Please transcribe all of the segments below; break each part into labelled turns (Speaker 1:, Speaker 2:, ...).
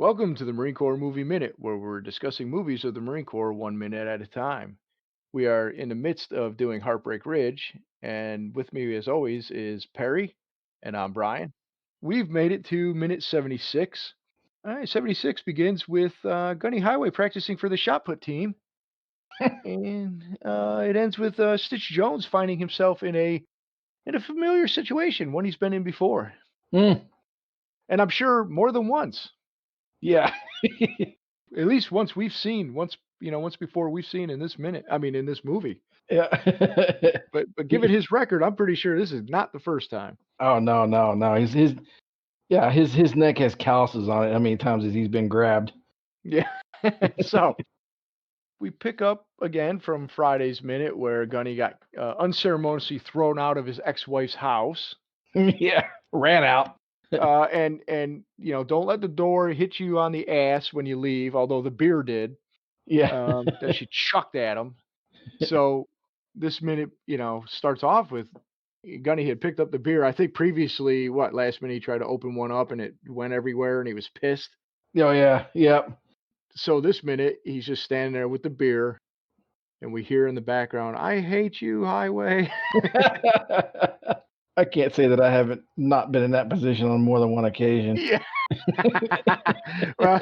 Speaker 1: Welcome to the Marine Corps Movie Minute, where we're discussing movies of the Marine Corps 1 minute at a time. We are in the midst of doing Heartbreak Ridge, and with me, as always, is Perry, and I'm Brian. We've made it to minute 76. All right, 76 begins with Gunny Highway practicing for the shot put team, and it ends with Stitch Jones finding himself in a familiar situation, one he's been in before,
Speaker 2: Mm,
Speaker 1: and I'm sure more than once.
Speaker 2: yeah.
Speaker 1: At least once we've seen once before we've seen in this minute I mean, in this movie.
Speaker 2: Yeah.
Speaker 1: But given his record, I'm pretty sure this is not the first time.
Speaker 2: Oh, no, no, no. His neck has calluses on it. How many times has he been grabbed?
Speaker 1: Yeah. So, we pick up again from Friday's minute where Gunny got, unceremoniously thrown out of his ex-wife's house,
Speaker 2: Yeah, ran out.
Speaker 1: and don't let the door hit you on the ass when you leave, although the beer did,
Speaker 2: Yeah.
Speaker 1: that she chucked at him. So this minute, starts off with Gunny had picked up the beer. I think previously, last minute he tried to open one up and it went everywhere and he was pissed.
Speaker 2: Oh, yeah, yep.
Speaker 1: So this minute he's just standing there with the beer and we hear in the background, "I hate you, highway."
Speaker 2: I can't say that I haven't not been in that position on more than one occasion.
Speaker 1: Yeah. Well,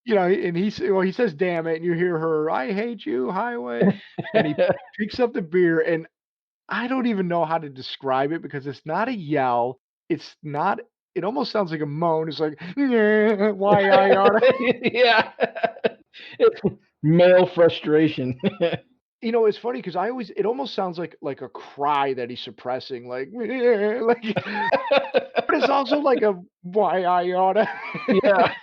Speaker 1: and he says, "Damn it," and you hear her, "I hate you, highway," and he picks up the beer and I don't even know how to describe it because it's not a yell. It's not it almost sounds like a moan. It's like, "Yeah, why I oughta."
Speaker 2: Yeah. It's male frustration.
Speaker 1: It's funny because I always it almost sounds like a cry that he's suppressing, like, "Yeah," like, but it's also like a, "Why I oughta."
Speaker 2: Yeah.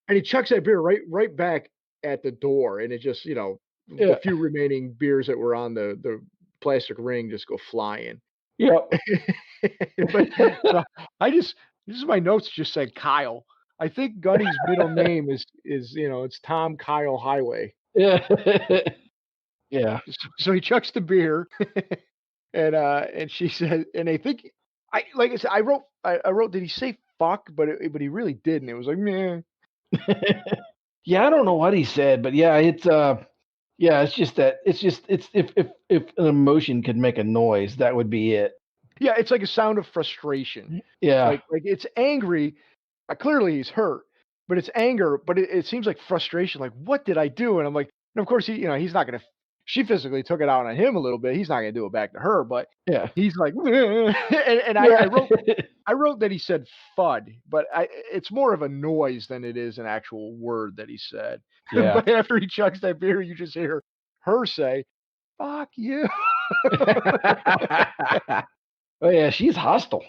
Speaker 1: And he chucks that beer right back at the door, and it just, the
Speaker 2: Yeah.
Speaker 1: few remaining beers that were on the plastic ring just go flying.
Speaker 2: Yep.
Speaker 1: But so I just this is my notes just said Kyle. I think Gunny's middle name is it's Tom Kyle Highway.
Speaker 2: Yeah. Yeah.
Speaker 1: So he chucks the beer and she said and I think I like I said, I wrote, did he say fuck? But he really didn't. It was like, "Meh."
Speaker 2: Yeah, I don't know what he said, but yeah, it's just that it's if an emotion could make a noise, that would be it.
Speaker 1: Yeah, it's like a sound of frustration.
Speaker 2: Yeah.
Speaker 1: Like it's angry. Clearly he's hurt, but it's anger, but it seems like frustration, like, "What did I do?" And I'm like and of course he's not gonna she physically took it out on him a little bit. He's not gonna do it back to her, but
Speaker 2: Yeah.
Speaker 1: he's like, and I
Speaker 2: Yeah.
Speaker 1: I wrote that he said "fud," but it's more of a noise than it is an actual word that he said.
Speaker 2: Yeah.
Speaker 1: But after he chugs that beer, you just hear her say, "Fuck you."
Speaker 2: Oh, yeah, she's hostile.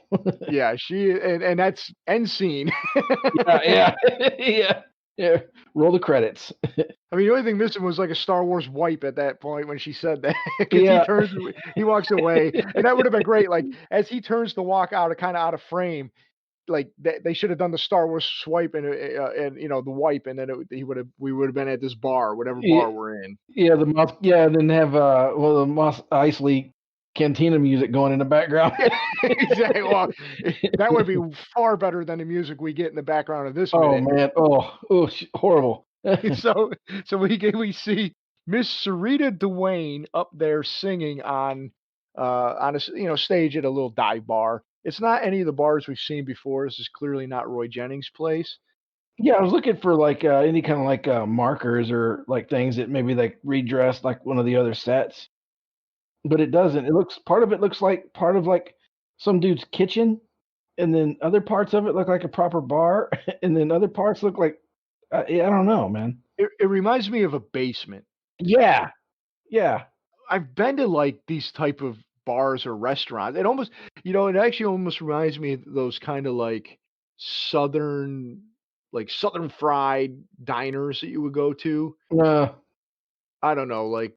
Speaker 1: Yeah, she and that's end scene.
Speaker 2: Yeah, yeah. Yeah. Yeah. Roll the credits.
Speaker 1: I mean, the only thing missing was like a Star Wars wipe at that point when she said that, because
Speaker 2: Yeah.
Speaker 1: he walks away, and that would have been great. Like as he turns to walk out, kind of out of frame, like they should have done the Star Wars swipe and the wipe, and then we would have been at this bar, whatever
Speaker 2: Yeah,
Speaker 1: bar we're in.
Speaker 2: yeah, and then have, the Mos Eisley cantina music going in the background.
Speaker 1: Yeah, exactly. Well, that would be far better than the music we get in the background of this
Speaker 2: Oh,
Speaker 1: minute.
Speaker 2: man. Oh, horrible.
Speaker 1: So we see Miss Sarita Duane up there singing on a stage at a little dive bar. It's not any of the bars we've seen before. This is clearly not Roy Jennings' place.
Speaker 2: Yeah, I was looking for, like, any kinda, like, markers or, like, things that maybe, like, redress, like, one of the other sets, but it doesn't. Part of it looks like part of, like, some dude's kitchen, and then other parts of it look like a proper bar, and then other parts look like yeah, I don't know, man.
Speaker 1: It reminds me of a basement.
Speaker 2: Yeah. Yeah.
Speaker 1: I've been to like these type of bars or restaurants. It actually almost reminds me of those kind of southern southern fried diners that you would go to.
Speaker 2: Uh,
Speaker 1: I don't know, like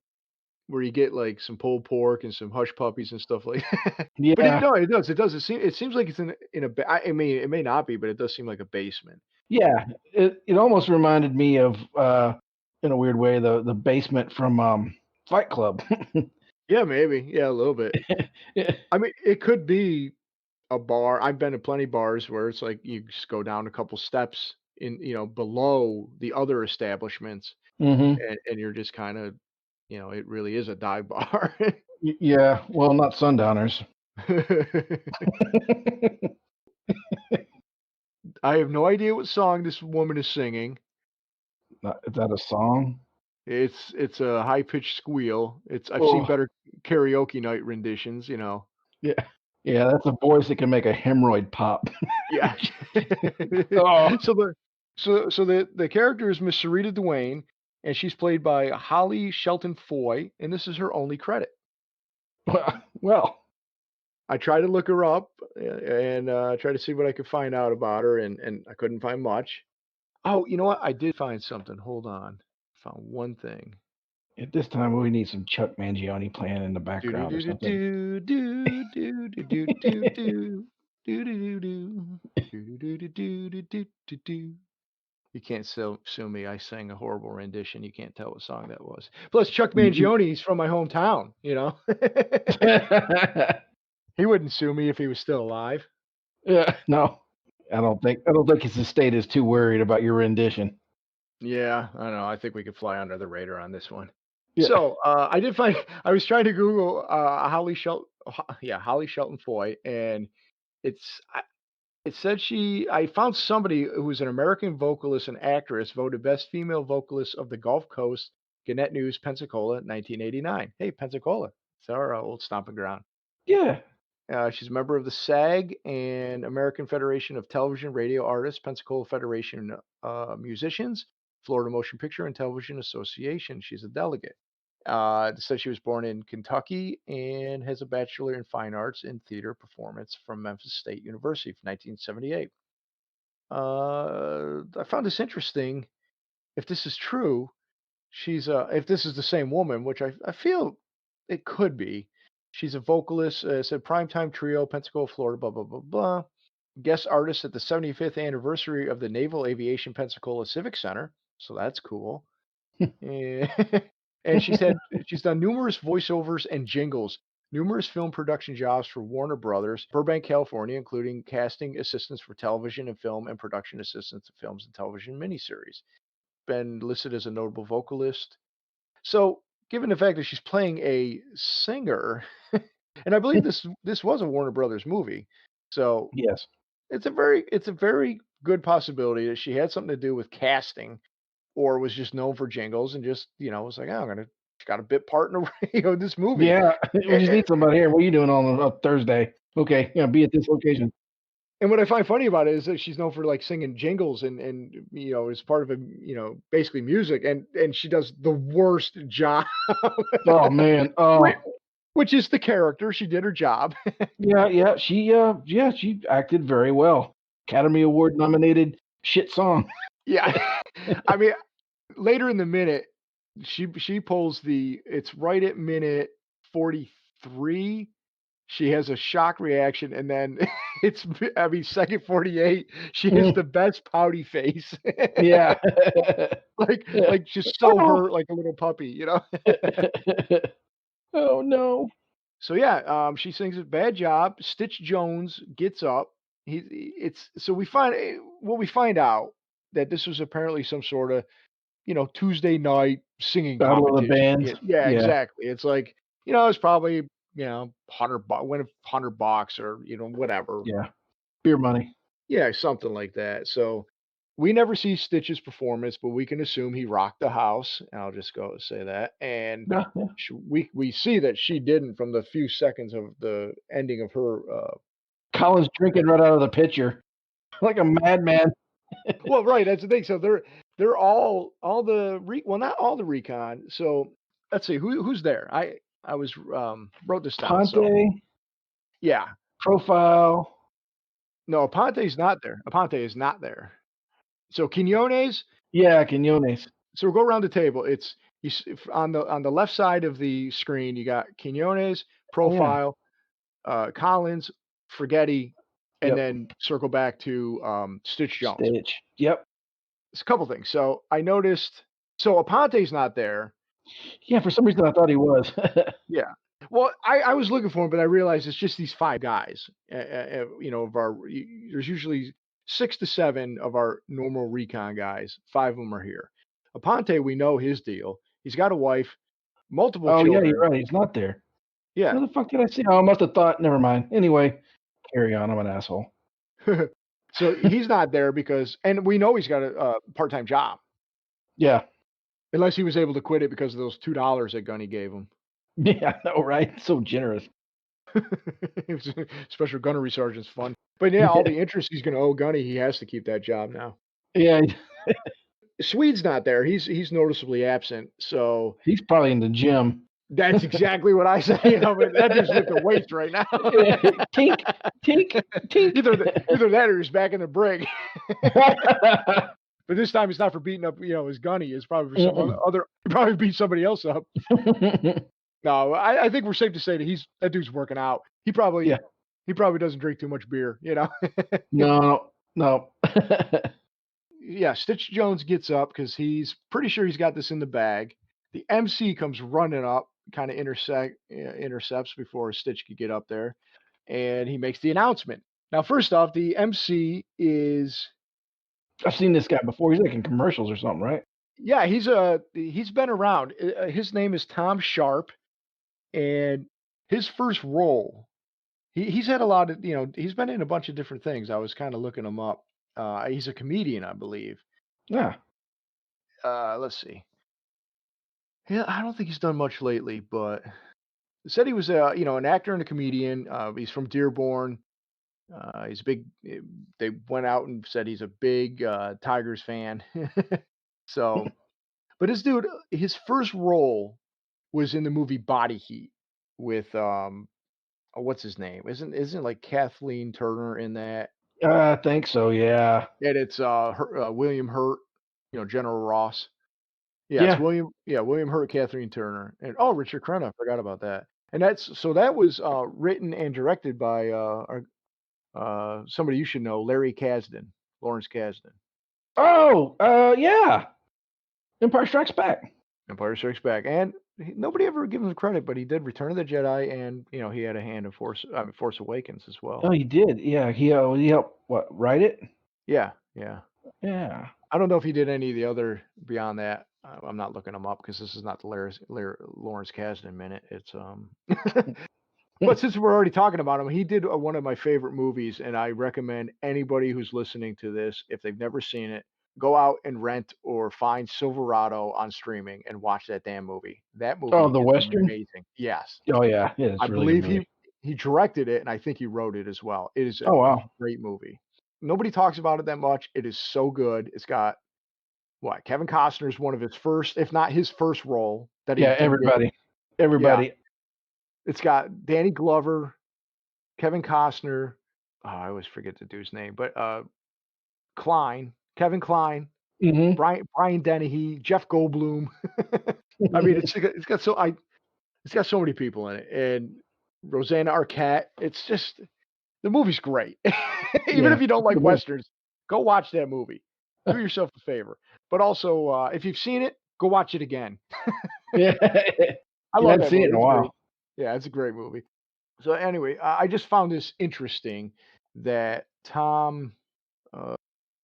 Speaker 1: where you get, like, some pulled pork and some hush puppies and stuff like that. But
Speaker 2: yeah.
Speaker 1: no, it does. It seems like it's in a ba I mean, it may not be, but it does seem like a basement.
Speaker 2: Yeah, it almost reminded me of, in a weird way, the basement from, Fight Club.
Speaker 1: Yeah, maybe. Yeah, a little bit.
Speaker 2: Yeah.
Speaker 1: I mean, it could be a bar. I've been to plenty bars where it's like you just go down a couple steps in below the other establishments,
Speaker 2: Mhm.
Speaker 1: and you're just kinda it really is a dive bar.
Speaker 2: Yeah, well, not sundowners.
Speaker 1: I have no idea what song this woman is singing.
Speaker 2: Is that a song?
Speaker 1: It's a high pitched squeal. I've seen
Speaker 2: Oh,
Speaker 1: better karaoke night renditions.
Speaker 2: yeah. Yeah, that's a voice that can make a hemorrhoid pop.
Speaker 1: Yeah.
Speaker 2: Oh,
Speaker 1: So the character is Miss Sarita Duane, and she's played by Holly Shelton Foy, and this is her only credit.
Speaker 2: well,
Speaker 1: I tried to look her up and try to see what I could find out about her, and I couldn't find much. Oh, you know what? I did find something. Hold on. Found one thing.
Speaker 2: at this time, we need some Chuck Mangione playing in the
Speaker 1: Do do
Speaker 2: background or
Speaker 1: do do
Speaker 2: something.
Speaker 1: do do do do do do do do do do do do do do do do do do. You can't sue me. I sang a horrible rendition. You can't tell what song that was. Plus, Chuck
Speaker 2: Mhm.
Speaker 1: Mangione's from my hometown. He wouldn't sue me if he was still alive.
Speaker 2: Yeah, no, I don't think his estate is too worried about your rendition.
Speaker 1: Yeah, I don't know. I think we could fly under the radar on this one.
Speaker 2: Yeah,
Speaker 1: So I did find. I was trying to Google Holly Shelton Foy, and it's it said I found somebody who was an American vocalist and actress voted best female vocalist of the Gulf Coast, Gannett News, Pensacola, 1989. Hey, Pensacola. It's our old stomping ground.
Speaker 2: yeah.
Speaker 1: She's a member of the SAG and American Federation of Television Radio Artists, Pensacola Federation Musicians, Florida Motion Picture and Television Association. She's a delegate. It says she was born in Kentucky and has a Bachelor in Fine Arts in Theater Performance from Memphis State University from 1978. I found this interesting. If this is true, if this is the same woman, which I feel it could be. She's a vocalist. Said primetime trio, Pensacola, Florida. Blah blah blah blah. Guest artist at the 75th anniversary of the Naval Aviation Pensacola Civic Center. So that's cool. Eh, and she's done numerous voiceovers and jingles, numerous film production jobs for Warner Brothers, Burbank, California, including casting assistants for television and film and production assistants to films and television miniseries. Been listed as a notable vocalist. So, given the fact that she's playing a singer, and I believe this was a Warner Brothers movie, so
Speaker 2: Yes.
Speaker 1: it's a very good possibility that she had something to do with casting or was just known for jingles and just, was like, "Oh, I'm gonna she got a bit part in a this movie."
Speaker 2: Yeah, we just
Speaker 1: A
Speaker 2: need somebody here. What are you doing on a Thursday? Okay, be at this location.
Speaker 1: and what I find funny about it is that she's known for, like, singing jingles and as part of basically music, and she does the worst job,
Speaker 2: Oh, man.
Speaker 1: whi
Speaker 2: Oh,
Speaker 1: which is the character. She did her job.
Speaker 2: yeah, she acted very well. Academy Award nominated shit song.
Speaker 1: Yeah. I mean, later in the minute, she pulls it's right at minute 43. She has a shock reaction, and then second 48, she has
Speaker 2: Mhm.
Speaker 1: the best pouty face.
Speaker 2: Yeah. Yeah.
Speaker 1: Like just so
Speaker 2: Oh.
Speaker 1: hurt like a little puppy.
Speaker 2: Oh, no.
Speaker 1: So yeah, she sings a bad job. Stitch Jones gets up. It's so we find out that this was apparently some sort of Tuesday night singing
Speaker 2: Battle of the
Speaker 1: competition.
Speaker 2: Bands.
Speaker 1: Yeah, yeah,
Speaker 2: Yeah,
Speaker 1: exactly. It's like, it's probably, 100 bucks or, whatever.
Speaker 2: yeah. Beer money.
Speaker 1: Yeah, something like that. So we never see Stitch's performance, but we can assume he rocked the house. I'll just go say that. And
Speaker 2: Yeah, yeah.
Speaker 1: we see that she didn't from the few seconds of the ending of her.
Speaker 2: Colin's drinking right out of the pitcher like a madman.
Speaker 1: Well, right, that's the thing. So they're all the well, not all the recon. So let's see who's there. I was wrote this down. So
Speaker 2: Ponte,
Speaker 1: yeah,
Speaker 2: Profile.
Speaker 1: no, Aponte's not there. Aponte is not there. So Quinones.
Speaker 2: Yeah, Quinones.
Speaker 1: So we'll go around the table. It's on the left side of the screen. You got Quinones,
Speaker 2: Oh, yeah.
Speaker 1: Profile, Collins, Forgetti, and
Speaker 2: Yep.
Speaker 1: then circle back to Stitch Jones.
Speaker 2: Stitch. Yep.
Speaker 1: It's a couple things. So I noticed. So Aponte's not there.
Speaker 2: Yeah, for some reason I thought he was.
Speaker 1: Yeah. Well, I was looking for him, but I realized it's just these five guys. Of our there's usually 6 to 7 of our normal recon guys, 5 of them are here. Aponte, we know his deal. He's got a wife, multiple
Speaker 2: Oh, yeah, you're
Speaker 1: children.
Speaker 2: right, he's not there.
Speaker 1: Yeah.
Speaker 2: Where the fuck did I see oh, I must have thought never mind. Anyway, carry on, I'm an asshole.
Speaker 1: So he's not there because and we know he's got a part-time job,
Speaker 2: Yeah.
Speaker 1: unless he was able to quit it because of those $2 that Gunny gave him.
Speaker 2: Yeah, I know, right? So generous.
Speaker 1: Special gunnery sergeant's fun. But yeah, all the interest he's gonna owe Gunny, he has to keep that job now.
Speaker 2: Yeah,
Speaker 1: Swede's not there. He's noticeably absent. So
Speaker 2: he's probably in the gym.
Speaker 1: that's exactly what I say. You know, but that dude's lifting weights right now.
Speaker 2: Tink, tink, tink.
Speaker 1: Either that or he's back in the brig. But this time it's not for beating up, his Gunny. It's probably for some
Speaker 2: Mm-mm.
Speaker 1: other. He probably beat somebody else up. No, I think we're safe to say that that dude's working out.
Speaker 2: Yeah.
Speaker 1: He probably doesn't drink too much beer.
Speaker 2: No, no.
Speaker 1: Yeah, Stitch Jones gets up because he's pretty sure he's got this in the bag. The MC comes running up, kind of intercepts before Stitch could get up there, and he makes the announcement. Now, first off, the MC is
Speaker 2: I've seen this guy before. He's like in commercials or something, right?
Speaker 1: yeah, he's been around. His name is Tom Sharp, and his first role he's had a lot of he's been in a bunch of different things. I was kind of looking him up. He's a comedian, I believe.
Speaker 2: Yeah.
Speaker 1: Let's see. Yeah, I don't think he's done much lately, but said he was an actor and a comedian. He's from Dearborn. He's a big. They went out and said he's a big Tigers fan. So, but this dude, his first role was in the movie Body Heat with what's his name? Isn't like Kathleen Turner in that?
Speaker 2: I think so, yeah.
Speaker 1: And it's William Hurt, General Ross. Yeah, it's
Speaker 2: Yeah.
Speaker 1: William Hurt, Kathleen Turner, and oh, Richard Crenna, I forgot about that. And that was written and directed by somebody you should know, Larry Kasdan, Lawrence Kasdan.
Speaker 2: Oh, yeah. Empire Strikes Back.
Speaker 1: Empire Strikes Back, and nobody ever gives him credit, but he did Return of the Jedi, and he had a hand in Force Awakens as well.
Speaker 2: Oh, he did. Yeah, he helped what, write it?
Speaker 1: Yeah, yeah.
Speaker 2: Yeah.
Speaker 1: I don't know if he did any of the other beyond that. I'm not looking them up because this is not the Lawrence Kasdan minute. It's But since we're already talking about him, he did one of my favorite movies, and I recommend anybody who's listening to this, if they've never seen it, go out and rent or find Silverado on streaming and watch that damn movie. That
Speaker 2: Oh,
Speaker 1: movie
Speaker 2: the
Speaker 1: is
Speaker 2: Western?
Speaker 1: amazing. Yes.
Speaker 2: Oh, yeah. Yeah,
Speaker 1: I
Speaker 2: it's a really good
Speaker 1: believe
Speaker 2: movie.
Speaker 1: he directed it, and I think he wrote it as well. It is a
Speaker 2: Oh, wow.
Speaker 1: great movie. Nobody talks about it that much. It is so good. It's got what? Kevin Costner's one of his first, if not his first role that he
Speaker 2: Yeah,
Speaker 1: did.
Speaker 2: everybody.
Speaker 1: Yeah.
Speaker 2: Everybody.
Speaker 1: It's got Danny Glover, Kevin Costner. Oh, I always forget the dude's name, but Kevin Kline,
Speaker 2: Mhm.
Speaker 1: Brian Dennehy, Jeff Goldblum. I mean, it's got so many people in it, and Rosanna Arquette. It's just the movie's great. Even
Speaker 2: Yeah,
Speaker 1: if you don't
Speaker 2: it's a
Speaker 1: like
Speaker 2: good movie.
Speaker 1: westerns, go watch that movie. Do yourself a favor. But also, if you've seen it, go watch it again.
Speaker 2: Yeah.
Speaker 1: I
Speaker 2: You
Speaker 1: love
Speaker 2: hadn't
Speaker 1: that
Speaker 2: seen it
Speaker 1: movie.
Speaker 2: in a
Speaker 1: It's great.
Speaker 2: while.
Speaker 1: Yeah, it's a great movie. So anyway, I just found this interesting that Tom, uh,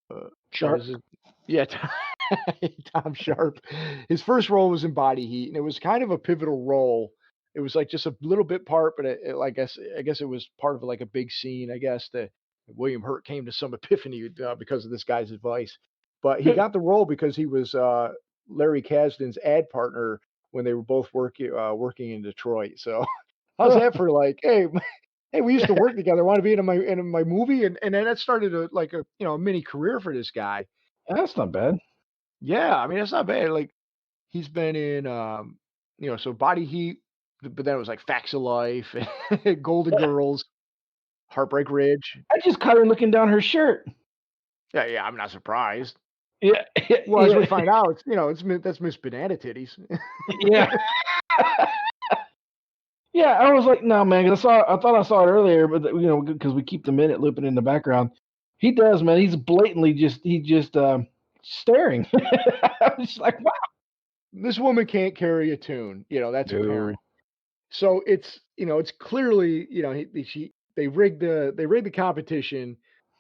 Speaker 1: what is
Speaker 2: Sharp.
Speaker 1: it? Yeah, Tom Sharp. His first role was in Body Heat, and it was kind of a pivotal role. It was like just a little bit part, but I guess it was part of like a big scene. I guess that William Hurt came to some epiphany because of this guy's advice. But he got the role because he was Larry Kasdan's ad partner when they were both working in Detroit. So how's that for like, hey, hey, we used to work together. Want to be in my movie, and then that started a mini career for this guy.
Speaker 2: That's not bad.
Speaker 1: Yeah, I mean that's not bad. Like he's been in so Body Heat, but then it was like Facts of Life, Golden Girls, Heartbreak Ridge.
Speaker 2: I just caught her looking down her shirt.
Speaker 1: Yeah, yeah, I'm not surprised.
Speaker 2: Yeah,
Speaker 1: Well, as we
Speaker 2: yeah,
Speaker 1: find out, that's Miss Banana Titties.
Speaker 2: yeah. Yeah, I was like, "No, man," 'cause I thought I saw it earlier, but, because we keep the minute looping in the background. He does, man. He's blatantly staring. I was just like, "Wow."
Speaker 1: This woman can't carry a tune. That's
Speaker 2: No.
Speaker 1: apparent. So it's clearly they rigged the competition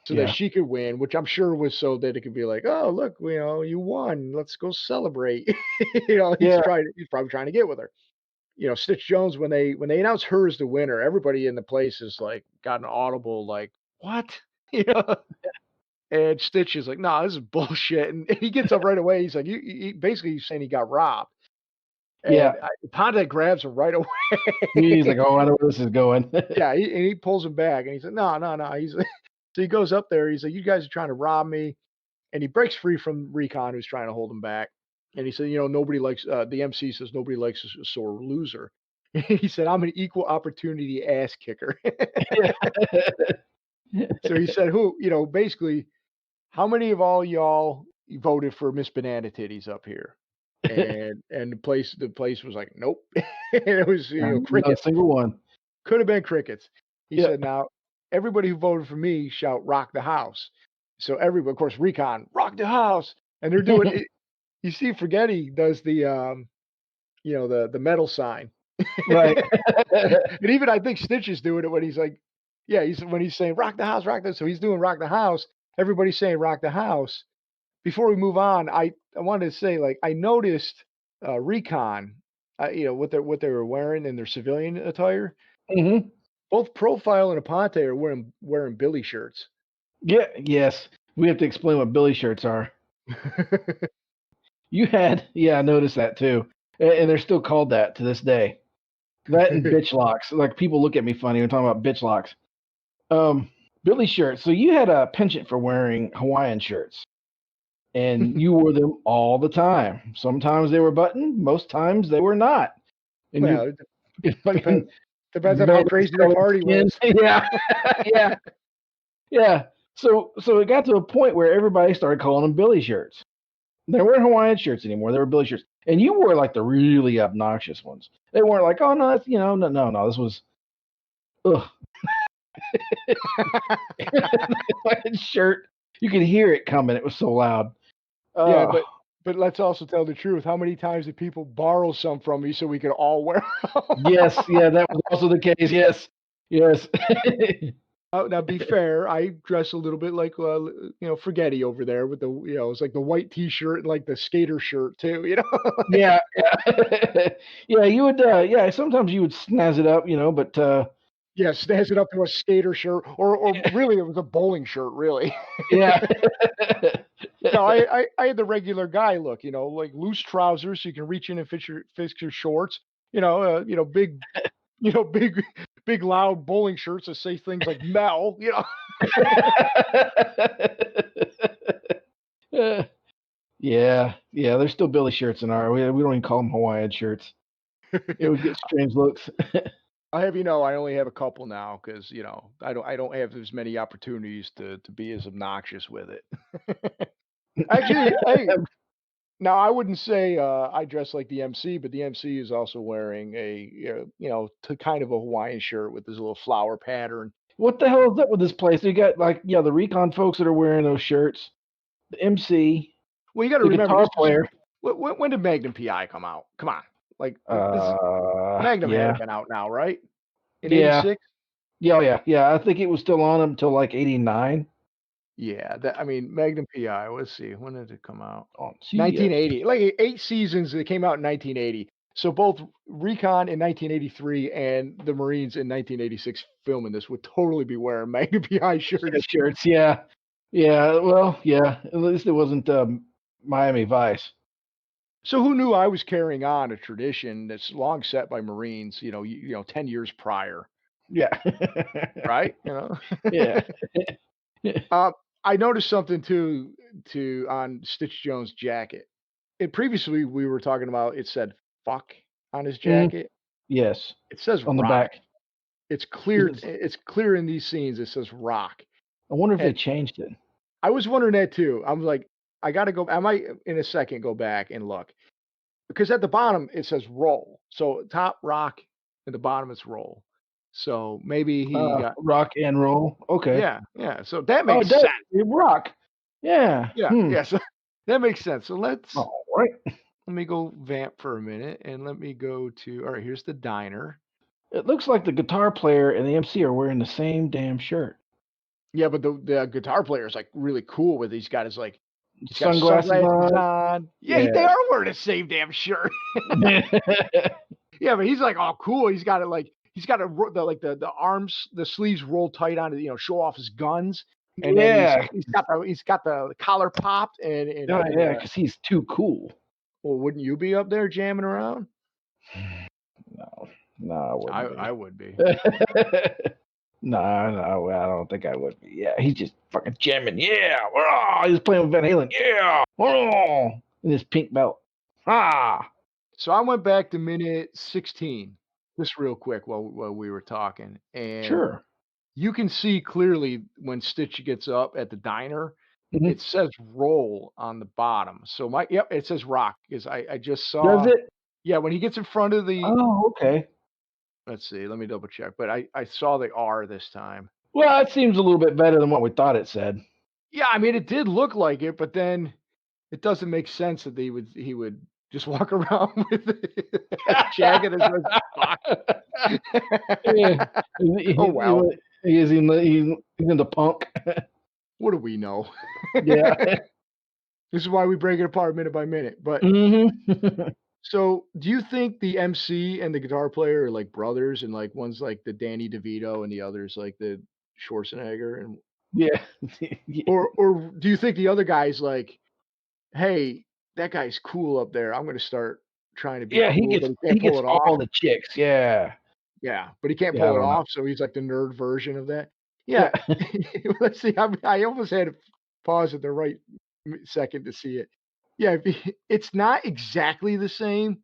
Speaker 1: so that
Speaker 2: Yeah.
Speaker 1: she could win, which I'm sure was so that it could be like, "Oh, look, you won. Let's go celebrate."
Speaker 2: Yeah.
Speaker 1: He's probably trying to get with her. Stitch Jones, when they announce her as the winner, everybody in the place is like got an audible like, "What?" You know? And Stitch is like, "No, this is bullshit." And he gets up right away. He's like, basically he's saying he got robbed.
Speaker 2: Yeah.
Speaker 1: And Ponte grabs him right away.
Speaker 2: He's like, "Oh, I know where this is going."
Speaker 1: Yeah, he pulls him back, and he said, "No, no, no." So he goes up there. He's like, "You guys are trying to rob me," and he breaks free from Recon, who's trying to hold him back. And he said, "Nobody likes." The MC says, "Nobody likes a sore loser." He said, "I'm an equal opportunity ass kicker." So he said, "Who?" Basically, how many of all y'all voted for Miss Banana Titties up here? And the place was like, "Nope." It was
Speaker 2: Not a
Speaker 1: crickets.
Speaker 2: single one.
Speaker 1: Could have been crickets. He
Speaker 2: Yeah.
Speaker 1: said, "Now, everybody who voted for me shout rock the house." So everybody, of course, Recon, rock the house. And they're doing it. You see, Forgetti does the metal sign.
Speaker 2: Right.
Speaker 1: And even I think Stitch is doing it when he's like, yeah, when he's saying rock the house, rock the. So he's doing rock the house. Everybody's saying rock the house. Before we move on, I wanted to say, like, I noticed Recon, what they were wearing in their civilian attire.
Speaker 2: Mhm.
Speaker 1: Both Profile and Aponte are wearing Billy shirts.
Speaker 2: Yeah, yes. We have to explain what Billy shirts are. Yeah, I noticed that too. And they're still called that to this day. That and bitch locks. Like people look at me funny when talking about bitch locks. Um, Billy shirts. So you had a penchant for wearing Hawaiian shirts, and you wore them all the time. Sometimes they were buttoned, most times they were not. And
Speaker 1: Well, it
Speaker 2: your
Speaker 1: depends
Speaker 2: fucking
Speaker 1: depends on how
Speaker 2: velvet
Speaker 1: crazy the
Speaker 2: colored
Speaker 1: party
Speaker 2: skin.
Speaker 1: was.
Speaker 2: Yeah, yeah, yeah. So it got to a point where everybody started calling them Billy shirts. They weren't Hawaiian shirts anymore. They were Billy shirts. And you wore like the really obnoxious ones. They weren't like, oh no, that's no, no, no. This was ugh. Hawaiian shirt. You could hear it coming. It was so loud.
Speaker 1: Yeah,
Speaker 2: Oh
Speaker 1: but let's also tell the truth. How many times did people borrow some from me so we could all wear 'em?
Speaker 2: yes, yeah, that was also the case. Yes, yes.
Speaker 1: Now be fair, I dress a little bit like, Forgetti over there with it's like the white T-shirt and like the skater shirt too.
Speaker 2: Yeah, yeah. Yeah, you would yeah, sometimes you would snazz it up, but
Speaker 1: Yeah, snazz it up to a skater shirt, or really it was a bowling shirt, really.
Speaker 2: yeah.
Speaker 1: No, I had the regular guy look, like loose trousers so you can reach in and fix your shorts. Big, big, big loud bowling shirts that say things like Mel.
Speaker 2: Uh, yeah, yeah, there's still Billy shirts in our we don't even call them Hawaiian shirts. It would get strange looks.
Speaker 1: I have I only have a couple now because I don't have as many opportunities to be as obnoxious with it. Actually, hey, now I wouldn't say I dress like the MC, but the MC is also wearing to kind of a Hawaiian shirt with this little flower pattern.
Speaker 2: What the hell is up with this place? You got like yeah, the recon folks that are wearing those shirts, the MC,
Speaker 1: Well, you got to
Speaker 2: the
Speaker 1: remember
Speaker 2: guitar
Speaker 1: this.
Speaker 2: player.
Speaker 1: When did Magnum PI come out? Come on, like this Magnum had to
Speaker 2: Yeah.
Speaker 1: have been out now, right? In
Speaker 2: Yeah.
Speaker 1: '86.
Speaker 2: Yeah, oh, yeah, yeah. I think it was still on until like '89
Speaker 1: Yeah, I mean Magnum PI. Let's see, when did it come out?
Speaker 2: on CS.
Speaker 1: 1980. Like 8 seasons. They came out in 1980. So both Recon in 1983 and the Marines in 1986 filming this would totally be wearing Magnum PI
Speaker 2: CS
Speaker 1: shirts.
Speaker 2: shirts, yeah. Yeah, well, yeah, at least it wasn't, Miami Vice.
Speaker 1: So who knew I was carrying on a tradition that's long set by Marines, 10 years prior,
Speaker 2: Yeah.
Speaker 1: right?
Speaker 2: Yeah.
Speaker 1: Uh, I noticed something too on Stitch Jones' jacket. Previously we were talking about it said fuck on his
Speaker 2: Mhm.
Speaker 1: jacket.
Speaker 2: Yes,
Speaker 1: It says
Speaker 2: on the
Speaker 1: rock.
Speaker 2: back.
Speaker 1: It's
Speaker 2: Is
Speaker 1: clear
Speaker 2: it
Speaker 1: it's clear in these scenes it says rock.
Speaker 2: I wonder if they
Speaker 1: And
Speaker 2: changed it.
Speaker 1: I was wondering that too. I was like, I gotta go. I might in a second go back and look because at the bottom it says roll. So top rock, at the bottom it's roll. So maybe he got
Speaker 2: Rock and roll, okay.
Speaker 1: yeah, yeah. So that
Speaker 2: Oh,
Speaker 1: makes
Speaker 2: it does
Speaker 1: sense.
Speaker 2: say rock. Yeah,
Speaker 1: Yeah,
Speaker 2: hmm,
Speaker 1: yeah. So that makes sense. So
Speaker 2: alright.
Speaker 1: let me go vamp for a minute and let me go to all right. Here's the diner.
Speaker 2: It looks like the guitar player and the MC are wearing the same damn shirt.
Speaker 1: Yeah, but the guitar player is, like, really cool with he's got his, like he's got his
Speaker 2: Sunglasses
Speaker 1: sunglasses
Speaker 2: on.
Speaker 1: on. Yeah, they
Speaker 2: Yeah.
Speaker 1: are wearing the same damn shirt. Yeah, but he's, like, all cool. He's got it, like he's got a ro the, like, the arms the sleeves rolled tight onto, show off his guns, and then
Speaker 2: Yeah.
Speaker 1: he's got the collar popped
Speaker 2: Oh,
Speaker 1: and,
Speaker 2: yeah, 'cause he's too cool.
Speaker 1: well, wouldn't you be up there jamming around?
Speaker 2: No. No, I wouldn't
Speaker 1: I
Speaker 2: be.
Speaker 1: would be.
Speaker 2: No, no, I don't think I would be. Yeah, he's just fucking jamming. Yeah. Oh, he's playing with Van Halen. Yeah. Oh, in his pink belt. Ah.
Speaker 1: So I went back to minute 16, just real quick while we were talking, and
Speaker 2: Sure.
Speaker 1: you can see clearly when Stitch gets up at the diner, it
Speaker 2: Mhm.
Speaker 1: says roll on the bottom. So my yep, it says rock because I just
Speaker 2: Does
Speaker 1: saw
Speaker 2: it?
Speaker 1: yeah, when he gets in front of the
Speaker 2: Oh, okay.
Speaker 1: let's see, let me double check, but I saw the R this time.
Speaker 2: Well, that seems a little bit better than what we thought it said.
Speaker 1: Yeah, I mean, it did look like it, but then it doesn't make sense that he would just walk around with a jacket that says "fuck."
Speaker 2: Yeah.
Speaker 1: Oh, well.
Speaker 2: He's into punk.
Speaker 1: What do we know?
Speaker 2: Yeah.
Speaker 1: This is why we break it apart minute by minute, but
Speaker 2: Mhm.
Speaker 1: so, do you think the MC and the guitar player are like brothers and, like, one's like the Danny DeVito and the other's like the Schwarzenegger and
Speaker 2: Yeah.
Speaker 1: or do you think the other guy's like, "Hey, that guy's cool up there. I'm gonna start trying to be
Speaker 2: Yeah,
Speaker 1: cool," but he
Speaker 2: he
Speaker 1: can't pull
Speaker 2: gets
Speaker 1: it off?
Speaker 2: all the chicks, yeah.
Speaker 1: Yeah, but he can't
Speaker 2: Yeah, I
Speaker 1: pull it
Speaker 2: don't know.
Speaker 1: off, so he's like the nerd version of that.
Speaker 2: Yeah.
Speaker 1: Yeah. Let's see, I almost had to pause at the right second to see it. Yeah, it's not exactly the same,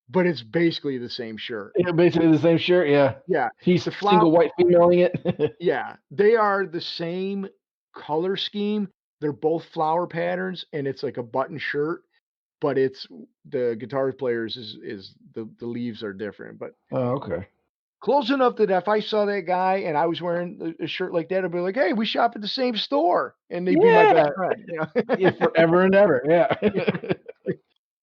Speaker 1: but it's basically the same shirt.
Speaker 2: Yeah, basically the same shirt, yeah.
Speaker 1: Yeah,
Speaker 2: He's
Speaker 1: the flower.
Speaker 2: single white femaling it.
Speaker 1: Yeah, they are the same color scheme. They're both flower patterns, and it's like a button shirt, but it's the guitar players is the leaves are different, but
Speaker 2: Oh, okay.
Speaker 1: close enough that if I saw that guy and I was wearing a shirt like that, I'd be like, "Hey, we shop at the same store," and they'd be my best
Speaker 2: Yeah,
Speaker 1: friend, you
Speaker 2: yeah,
Speaker 1: know?
Speaker 2: forever and ever, yeah.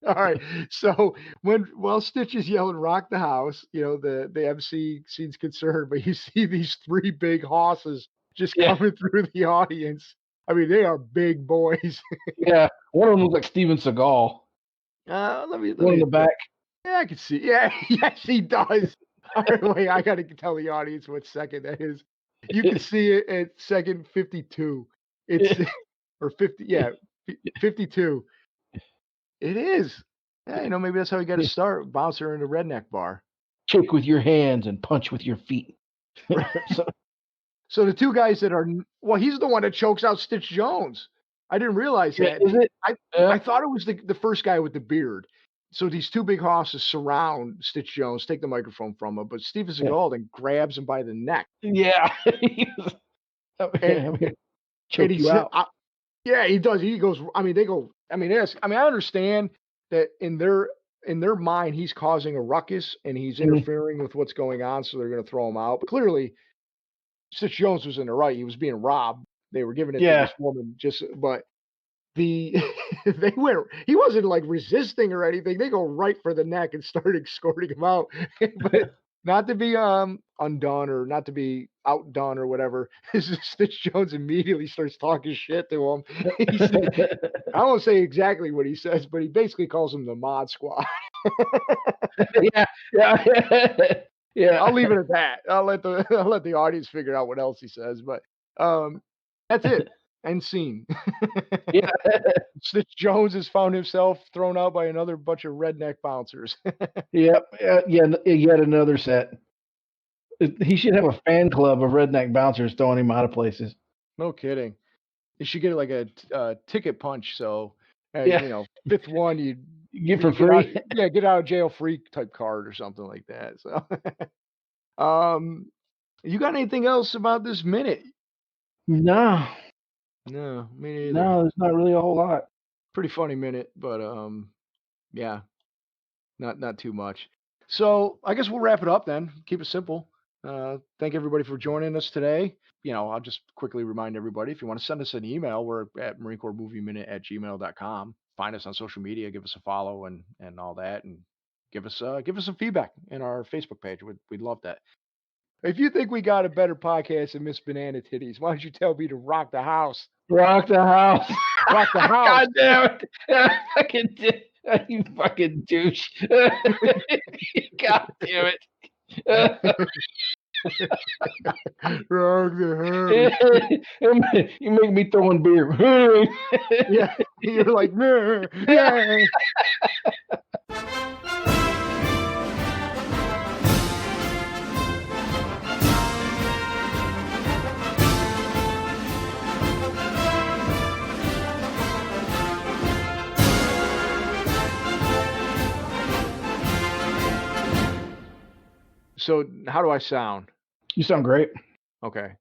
Speaker 1: All right. So while Stitch is yelling "Rock the house," the MC seems concerned, but you see these 3 big hosses just
Speaker 2: Yeah,
Speaker 1: coming through the audience. I mean, they are big boys.
Speaker 2: yeah. One of them looks like Steven Seagal.
Speaker 1: Let
Speaker 2: One in
Speaker 1: me
Speaker 2: the back.
Speaker 1: yeah, I can see. Yeah, yes, he does. All right, wait, I gotta tell the audience what second that is. You can see it at second 52. It's or 50, yeah, 52. It is. Yeah, maybe that's how he got to start, bouncer in a redneck bar.
Speaker 2: Kick with your hands and punch with your feet. So
Speaker 1: So the 2 guys that are well, he's the one that chokes out Stitch Jones. I didn't realize
Speaker 2: yeah,
Speaker 1: that.
Speaker 2: is it?
Speaker 1: I
Speaker 2: Yeah,
Speaker 1: I thought it was the first guy with the beard. So these 2 big hosses surround Stitch Jones, take the microphone from him, but Steven
Speaker 2: yeah.
Speaker 1: Seagal then grabs him by the neck,
Speaker 2: Yeah.
Speaker 1: and
Speaker 2: I'm here to
Speaker 1: and
Speaker 2: choke
Speaker 1: he
Speaker 2: you
Speaker 1: said,
Speaker 2: out.
Speaker 1: yeah, he does. He goes, I mean, they go, I mean, yes, I mean, I understand that in their mind, he's causing a ruckus and he's
Speaker 2: Mhm.
Speaker 1: interfering with what's going on, so they're going to throw him out. But clearly, Stitch Jones was in the right. He was being robbed. They were giving it to
Speaker 2: Yeah.
Speaker 1: this woman but the they went he wasn't like resisting or anything. They go right for the neck and start escorting him out. But not to be undone or not to be outdone or whatever. Stitch Jones immediately starts talking shit to him. He said, I won't say exactly what he says, but he basically calls him the mod squad.
Speaker 2: Yeah, yeah.
Speaker 1: I'll
Speaker 2: Yeah.
Speaker 1: leave it at that. I'll let the audience figure out what else he says, but um that's it. End scene.
Speaker 2: Yeah.
Speaker 1: Stitch Jones has found himself thrown out by another bunch of redneck bouncers.
Speaker 2: Yep, yeah, yet another set. He should have a fan club of redneck bouncers throwing him out of places.
Speaker 1: No kidding. You should get like a ticket punch. So,
Speaker 2: Yeah,
Speaker 1: fifth one,
Speaker 2: you get for
Speaker 1: you get out,
Speaker 2: free.
Speaker 1: yeah, get out of jail free type card or something like that. So, um, you got anything else about this minute?
Speaker 2: No,
Speaker 1: No, me neither.
Speaker 2: no, there's not really a whole lot.
Speaker 1: Pretty funny minute, but yeah, not too much. So I guess we'll wrap it up then. Keep it simple. Thank everybody for joining us today. I'll just quickly remind everybody if you want to send us an email, we're at Marine Corps Movie Minute at gmail.com. Find us on social media, give us a follow and all that, and give us some feedback in our Facebook page. We'd love that. If you think we got a better podcast than Miss Banana Titties, why don't you tell me to rock the house?
Speaker 2: Rock the house.
Speaker 1: Rock the house.
Speaker 2: God damn it. You fucking douche. God damn it.
Speaker 1: Rock the house.
Speaker 2: You make me throwing beer.
Speaker 1: Yeah, you're like, "Nah, yeah." So how do I sound?
Speaker 2: You sound great.
Speaker 1: Okay.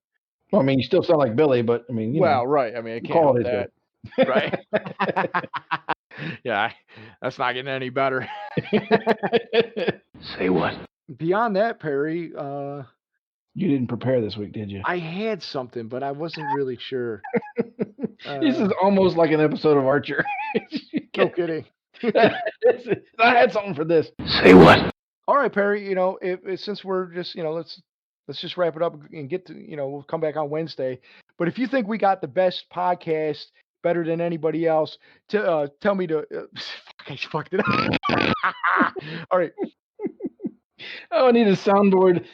Speaker 2: Well, I mean, you still sound like Billy, but I mean,
Speaker 1: Well, right. I mean, I can't help
Speaker 2: quality is
Speaker 1: that. Right. Yeah, that's not getting any better.
Speaker 2: good. Say what?
Speaker 1: Beyond that, Perry,
Speaker 2: You didn't prepare this week, did you?
Speaker 1: I had something, but I wasn't really sure.
Speaker 2: This is almost like an episode of Archer.
Speaker 1: No kidding.
Speaker 2: I had something for this. Say what?
Speaker 1: All right, Perry. If since we're just let's just wrap it up and get to we'll come back on Wednesday. But if you think we got the best podcast, better than anybody else, to tell me to. I fucked it up. All right.
Speaker 2: Oh, I need a soundboard.